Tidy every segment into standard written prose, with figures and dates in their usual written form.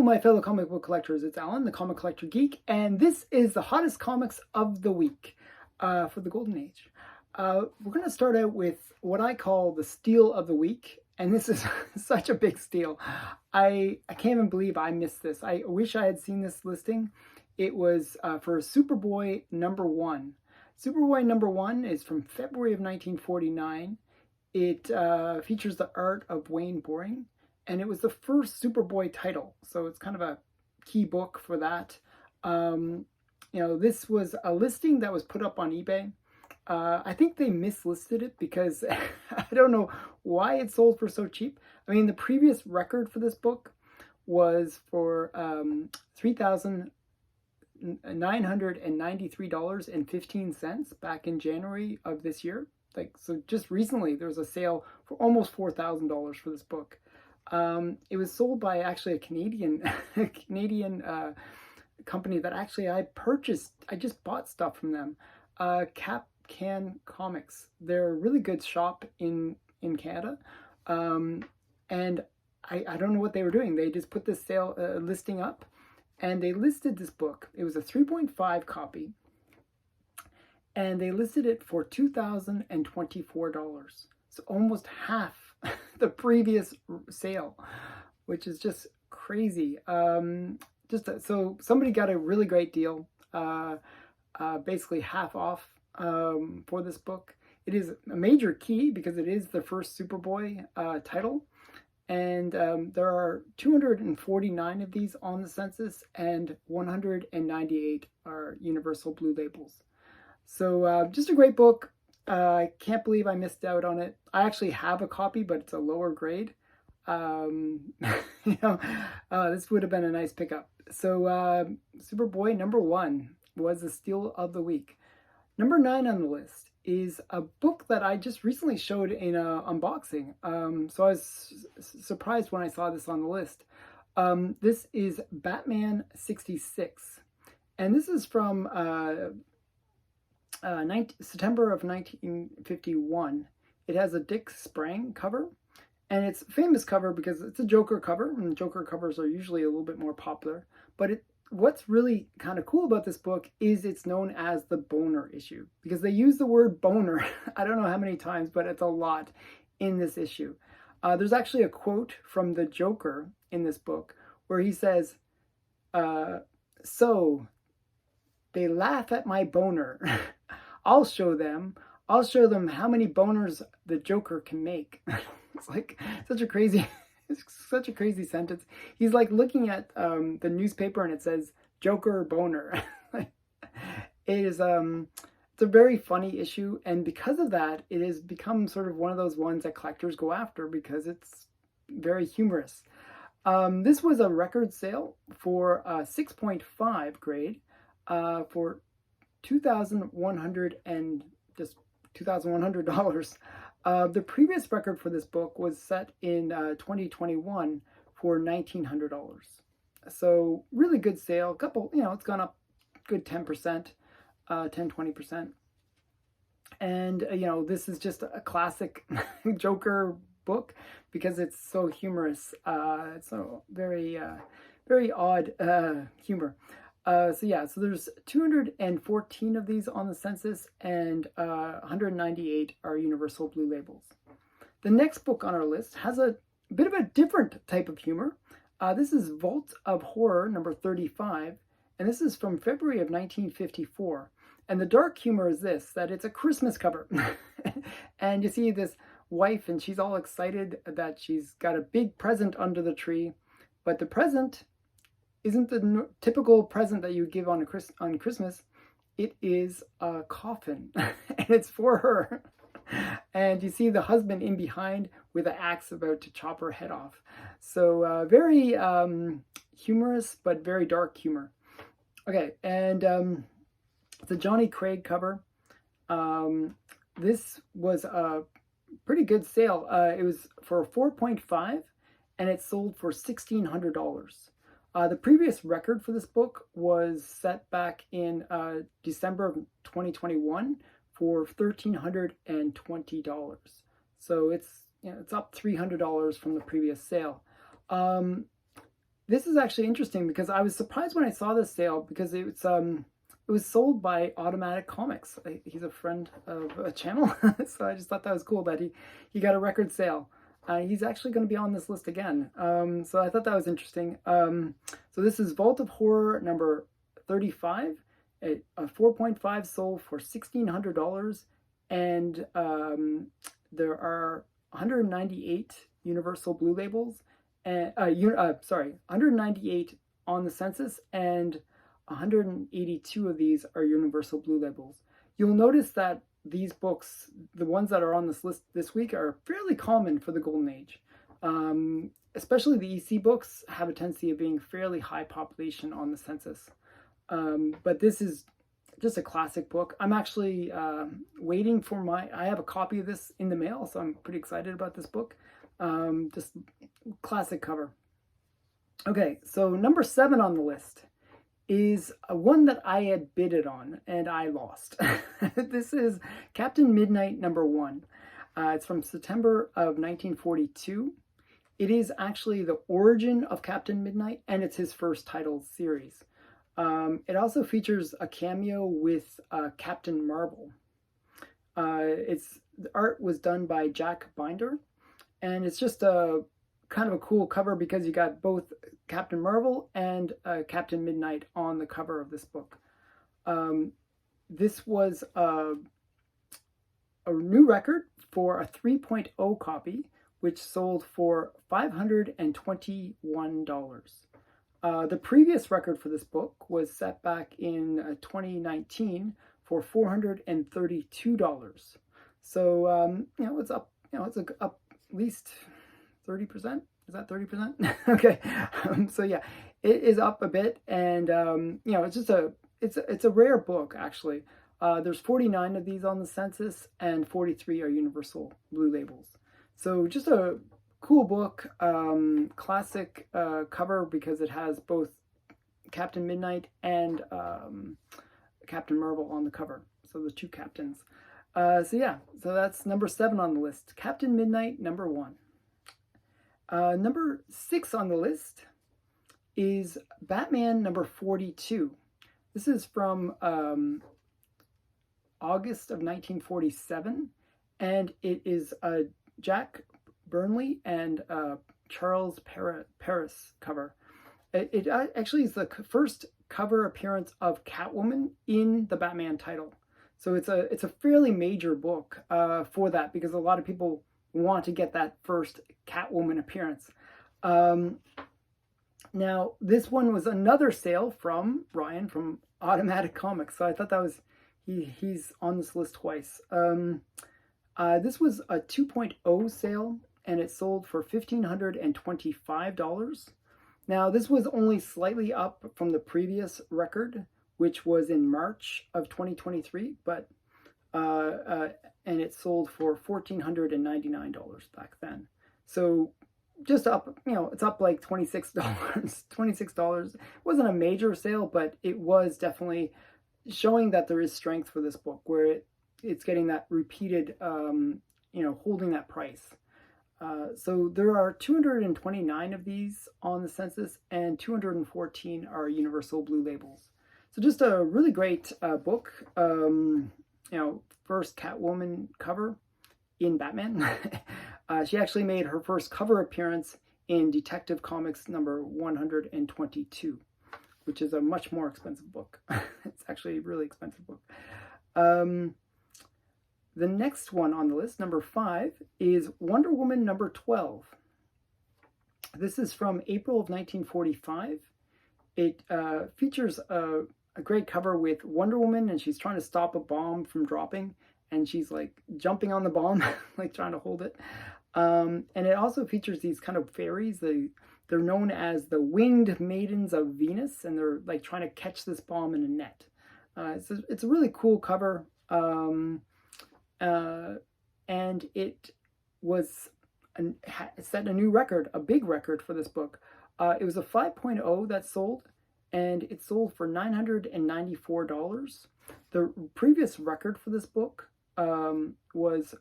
my fellow comic book collectors, it's Alan, the Comic Collector Geek, and this is the hottest comics of the week for the Golden Age. We're going to start out with what I call the steal of the week, and this is such a big steal. I can't even believe I missed this. I wish I had seen this listing. It was for Superboy #1. Superboy #1 is from February of 1949. It features the art of Wayne Boring, and it was the first Superboy title, so it's kind of a key book for that. This was a listing that was put up on eBay. I think they mislisted it because I don't know why it sold for so cheap. I mean, the previous record for this book was for $3,993.15 back in January of this year. So just recently there was a sale for almost $4,000 for this book. It was sold by actually a Canadian company that actually I purchased. I just bought stuff from them. Can Comics. They're a really good shop in Canada, and I don't know what they were doing. They just put this sale listing up, and they listed this book. It was a 3.5 copy, and they listed it for $2,024, so almost half the previous sale, which is just crazy. So somebody got a really great deal, basically half off for this book. It is a major key because it is the first Superboy title, and there are 249 of these on the census, and 198 are universal blue labels. So just a great book. I can't believe I missed out on it. I actually have a copy, but it's a lower grade. This would have been a nice pickup. So Superboy #1 was the steal of the week. Number 9 on the list is a book that I just recently showed in an unboxing. So I was surprised when I saw this on the list. This is Batman 66. And this is from September of 1951. It has a Dick Sprang cover. And it's a famous cover because it's a Joker cover. And Joker covers are usually a little bit more popular. But what's really kind of cool about this book is it's known as the boner issue, because they use the word boner I don't know how many times, but it's a lot in this issue. There's actually a quote from the Joker in this book where he says, so they laugh at my boner. I'll show them how many boners the Joker can make. It's like such a crazy sentence. He's like looking at the newspaper and it says Joker boner. It's a very funny issue, and because of that, it has become sort of one of those ones that collectors go after because it's very humorous. This was a record sale for 6.5 grade for $2,100. The previous record for this book was set in 2021 for $1,900. So really good sale. It's gone up good 10%, 10-20%. And this is just a classic Joker book because it's so humorous. It's so very odd humor. So there's 214 of these on the census, and 198 are universal blue labels. The next book on our list has a bit of a different type of humor. This is Vault of Horror #35, and this is from February of 1954. And the dark humor is that it's a Christmas cover. And you see this wife, and she's all excited that she's got a big present under the tree, but the present isn't the typical present that you would give on Christmas. It is a coffin, and it's for her. And you see the husband in behind with an axe about to chop her head off. So very humorous, but very dark humor. Okay, and it's a Johnny Craig cover. This was a pretty good sale. It was for 4.5, and it sold for $1,600. The previous record for this book was set back in December of 2021 for $1,320. So it's up $300 from the previous sale. This is actually interesting because I was surprised when I saw this sale because it was sold by Automatic Comics. He's a friend of a channel, so I just thought that was cool that he got a record sale. He's actually going to be on this list again. So I thought that was interesting. So this is Vault of Horror number 35. A 4.5 sold for $1,600, and there are 198 Universal Blue Labels, and 198 on the census, and 182 of these are Universal Blue Labels. You'll notice that these books, the ones that are on this list this week, are fairly common for the Golden Age. Especially the EC books have a tendency of being fairly high population on the census. But this is just a classic book. I'm actually waiting for I have a copy of this in the mail, so I'm pretty excited about this book. Just classic cover. Okay, so number 7 on the list is one that I had bidded on and I lost. This is Captain Midnight number 1. It's from September of 1942. It is actually the origin of Captain Midnight, and it's his first title series. It also features a cameo with Captain Marvel. The art was done by Jack Binder, and it's just a kind of a cool cover because you got both Captain Marvel and Captain Midnight on the cover of this book. This was a new record for a 3.0 copy, which sold for $521. The previous record for this book was set back in 2019 for $432. So it's up. It's up at least 30%. Is that 30%? Okay. So yeah, it is up a bit, and it's just it's a rare book actually. There's 49 of these on the census, and 43 are Universal Blue Labels. So just a cool book, classic cover because it has both Captain Midnight and Captain Marvel on the cover. So the two captains. So that's number 7 on the list. Captain Midnight number 1. Number 6 on the list is Batman number 42. This is from August of 1947, and it is Jack Burnley and Charles Paris cover. It actually is the first cover appearance of Catwoman in the Batman title. So it's a fairly major book for that, because a lot of people want to get that first Catwoman appearance. Now, this one was another sale from Ryan from Automatic Comics, so I thought that was he's on this list twice. This was a 2.0 sale, and it sold for $1,525. Now, this was only slightly up from the previous record, which was in March of 2023, but and it sold for $1,499 back then. So just up, it's up like $26. $26. It wasn't a major sale, but it was definitely showing that there is strength for this book, where it's getting that repeated, holding that price. So there are 229 of these on the census, and 214 are Universal Blue Labels. So just a really great book. First Catwoman cover in Batman. She actually made her first cover appearance in Detective Comics number 122, which is a much more expensive book. It's actually a really expensive book. The next one on the list, number 5, is Wonder Woman number 12. This is from April of 1945. It features a great cover with Wonder Woman, and she's trying to stop a bomb from dropping, and she's like jumping on the bomb, like trying to hold it. And it also features these kind of fairies. They're known as the Winged Maidens of Venus, and they're like trying to catch this bomb in a net. It's a really cool cover. And it was set a new record, a big record for this book. It was a 5.0 that sold, and it sold for $994. The previous record for this book was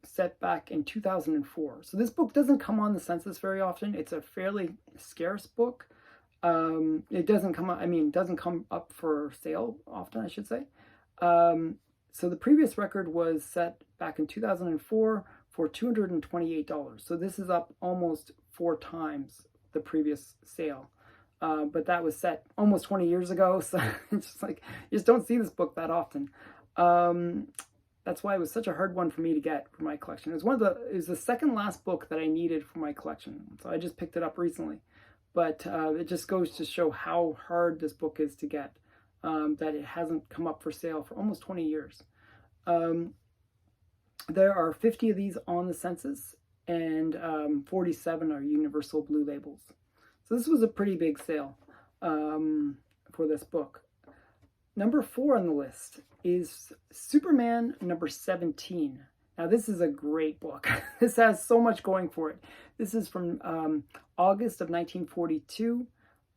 set back in 2004. So this book doesn't come on the census very often. It's a fairly scarce book. It doesn't come up, it doesn't come up for sale often, I should say. So the previous record was set back in 2004 for $228. So this is up almost 4 times the previous sale. But that was set almost 20 years ago, so it's just like, you just don't see this book that often. That's why it was such a hard one for me to get for my collection. It was the second last book that I needed for my collection, so I just picked it up recently. But it just goes to show how hard this book is to get, that it hasn't come up for sale for almost 20 years. There are 50 of these on the census, and 47 are universal blue labels. So this was a pretty big sale for this book. Number 4 on the list is Superman number 17. Now this is a great book. This has so much going for it. This is from August of 1942.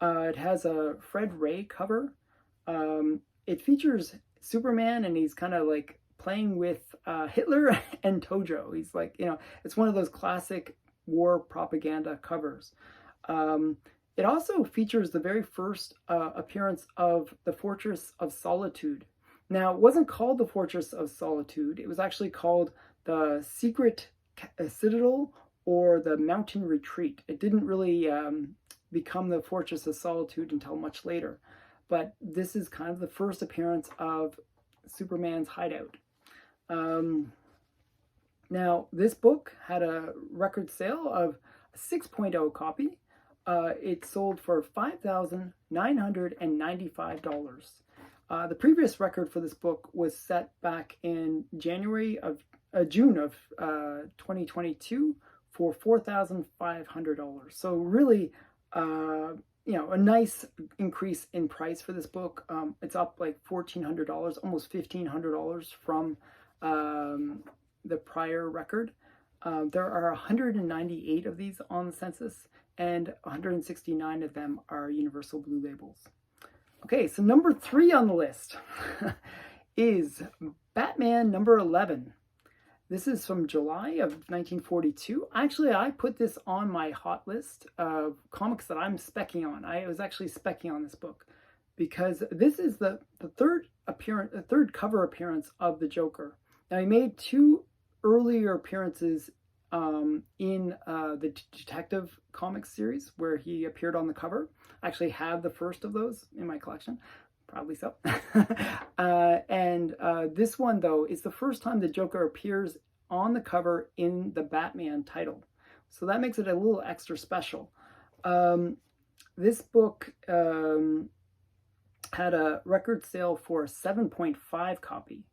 It has a Fred Ray cover. It features Superman, and he's kind of like playing with Hitler and Tojo. He's like, it's one of those classic war propaganda covers. It also features the very first appearance of the Fortress of Solitude. Now, it wasn't called the Fortress of Solitude. It was actually called the Secret Citadel or the Mountain Retreat. It didn't really become the Fortress of Solitude until much later. But this is kind of the first appearance of Superman's hideout. Now, this book had a record sale of a 6.0 copy. It sold for $5,995. The previous record for this book was set back in June of 2022 for $4,500. So really, a nice increase in price for this book. It's up like $1,400, almost $1,500 from the prior record. There are 198 of these on the census, and 169 of them are universal blue labels. Okay, so number 3 on the list is Batman number 11. This is from July of 1942. Actually, I put this on my hot list of comics that I'm specking on. I was actually specking on this book because this is the third cover appearance of the Joker. Now, he made 2 earlier appearances in the Detective Comics series where he appeared on the cover. I actually have the first of those in my collection, probably so. And this one, though, is the first time the Joker appears on the cover in the Batman title. So that makes it a little extra special. This book had a record sale for a 7.5 copy.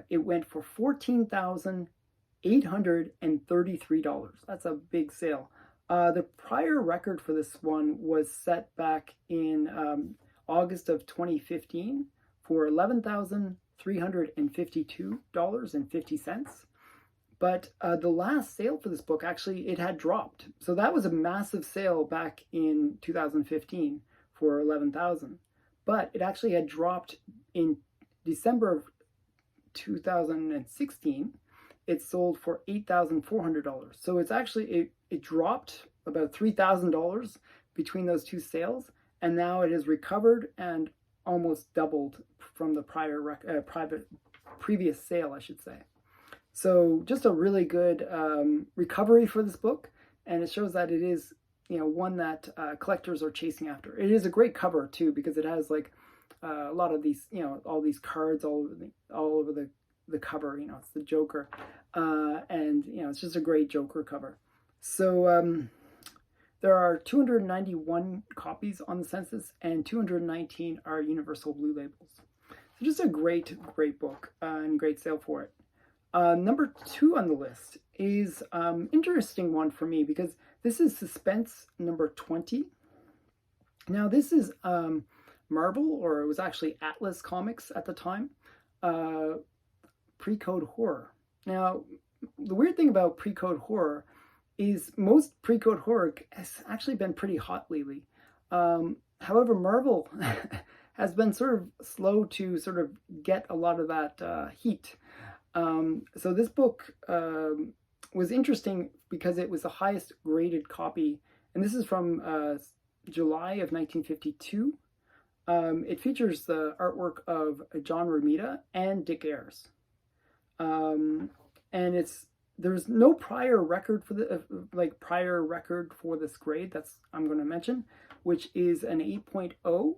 It went for $14,833. That's a big sale. The prior record for this one was set back in August of 2015 for $11,352.50. But the last sale for this book, actually, it had dropped. So that was a massive sale back in 2015 for $11,000. But it actually had dropped in December of 2016. It sold for $8,400. So it's actually, it dropped about $3,000 between those 2 sales. And now it has recovered and almost doubled from the previous sale, I should say. So just a really good recovery for this book. And it shows that it is, one that collectors are chasing after. It is a great cover too, because it has like a lot of these, all these cards all over the cover. It's the Joker, and it's just a great Joker cover. So there are 291 copies on the census, and 219 are universal blue labels. So just a great book and great sale for it. Number 2 on the list is interesting one for me because this is Suspense number 20. Now this is Marvel, or it was actually Atlas Comics at the time, Precode horror. Now, the weird thing about Precode horror is most Precode horror has actually been pretty hot lately. However, Marvel has been sort of slow to sort of get a lot of that heat. So this book was interesting because it was the highest graded copy, and this is from July of 1952. It features the artwork of John Romita and Dick Ayers. And there's no prior record for the prior record for this grade that's I'm going to mention, which is an 8.0.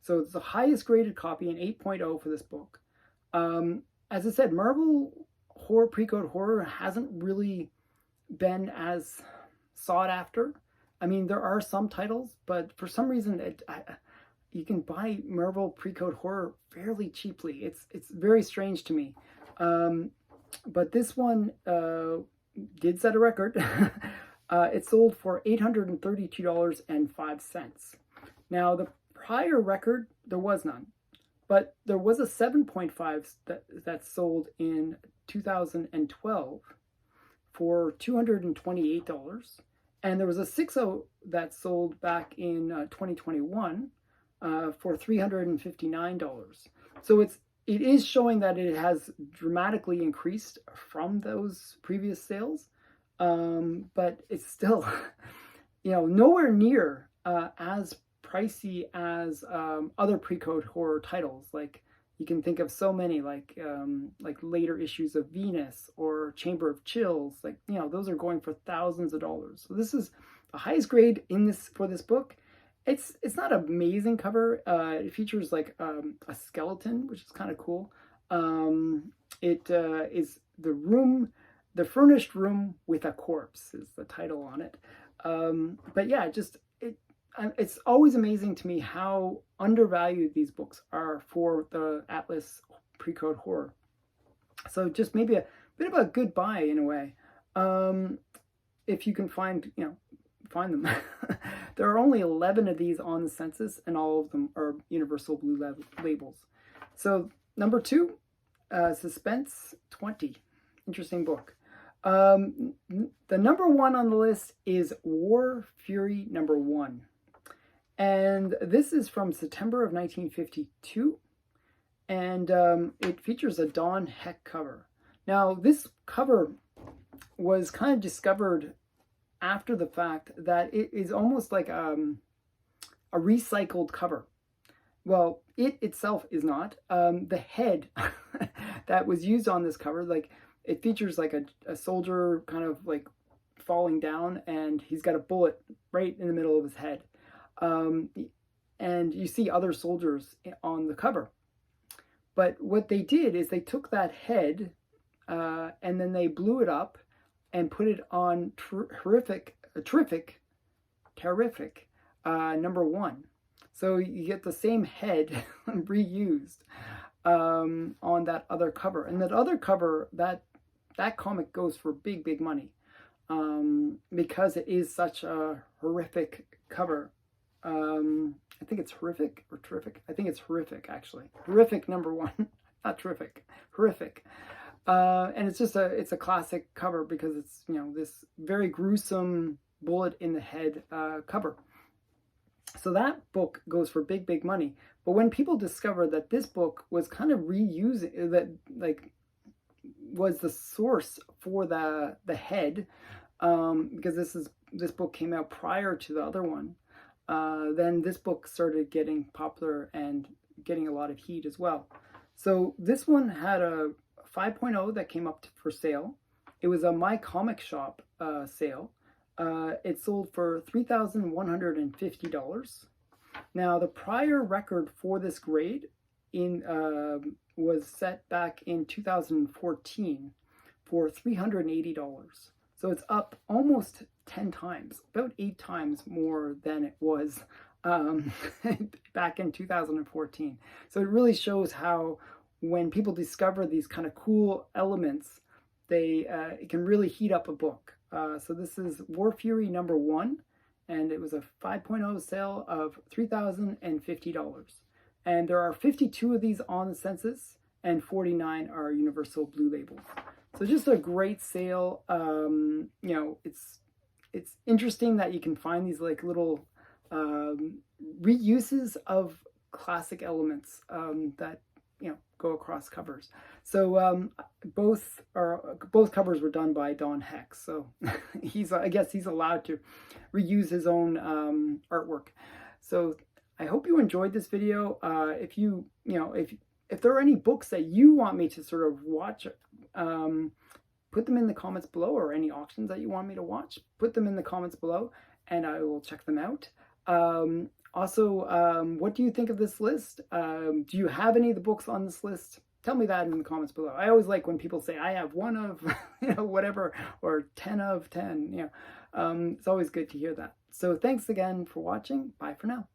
So it's the highest graded copy, an 8.0 for this book. As I said, Marvel horror, Precode horror hasn't really been as sought after. I mean, there are some titles, but for some reason, you can buy Marvel Precode horror fairly cheaply. It's very strange to me. But this one did set a record. It sold for $832.05. Now, the prior record, there was none. But there was a 7.5 that sold in 2012 for $228. And there was a 6.0 that sold back in 2021 for $359. So it is showing that it has dramatically increased from those previous sales, but it's still, nowhere near as pricey as other Precode horror titles. Like you can think of so many, like later issues of Venus or Chamber of Chills. Like those are going for thousands of dollars. So this is the highest grade for this book. It's not an amazing cover. It features like a skeleton, which is kind of cool. It is the furnished room with a corpse is the title on it. But yeah, it's always amazing to me how undervalued these books are for the Atlas Precode horror. So just maybe a bit of a good buy in a way, if you can find them. There are only 11 of these on the census, and all of them are Universal Blue labels. So number 2, Suspense 20. Interesting book. The number 1 on the list is War Fury number 1. And this is from September of 1952. And it features a Don Heck cover. Now, this cover was kind of discovered after the fact that it is almost like a recycled cover. Well, it itself is not. The head that was used on this cover, like it features like a soldier kind of like falling down, and he's got a bullet right in the middle of his head. And you see other soldiers on the cover. But what they did is they took that head and then they blew it up and put it on terrific number 1. So you get the same head reused on that other cover. And that other cover, that comic goes for big money because it is such a horrific cover. I think it's horrific or terrific. I think it's horrific, actually. Horrific number 1, not terrific. Horrific. And it's a classic cover because it's this very gruesome bullet in the head cover. So that book goes for big money. But when people discover that this book was kind of reusing that, like, was the source for the head, because this book came out prior to the other one, then this book started getting popular and getting a lot of heat as well. So this one had a 5.0 that came up for sale. It was a My Comic Shop sale. It sold for $3,150. Now, the prior record for this grade was set back in 2014 for $380. So it's up almost 10 times, about 8 times more than it was back in 2014. So it really shows how when people discover these kind of cool elements, it can really heat up a book. So this is War Fury number 1, and it was a 5.0 sale of $3,050. And there are 52 of these on the census, and 49 are Universal Blue labels. So just a great sale. It's interesting that you can find these like little reuses of classic elements that go across covers. So both covers were done by Don Hex. So I guess he's allowed to reuse his own artwork. So I hope you enjoyed this video. If there are any books that you want me to sort of watch, put them in the comments below, or any auctions that you want me to watch, put them in the comments below, and I will check them out. Also, what do you think of this list? Do you have any of the books on this list? Tell me that in the comments below. I always like when people say, I have one of, whatever, or 10 of 10, it's always good to hear that. So thanks again for watching. Bye for now.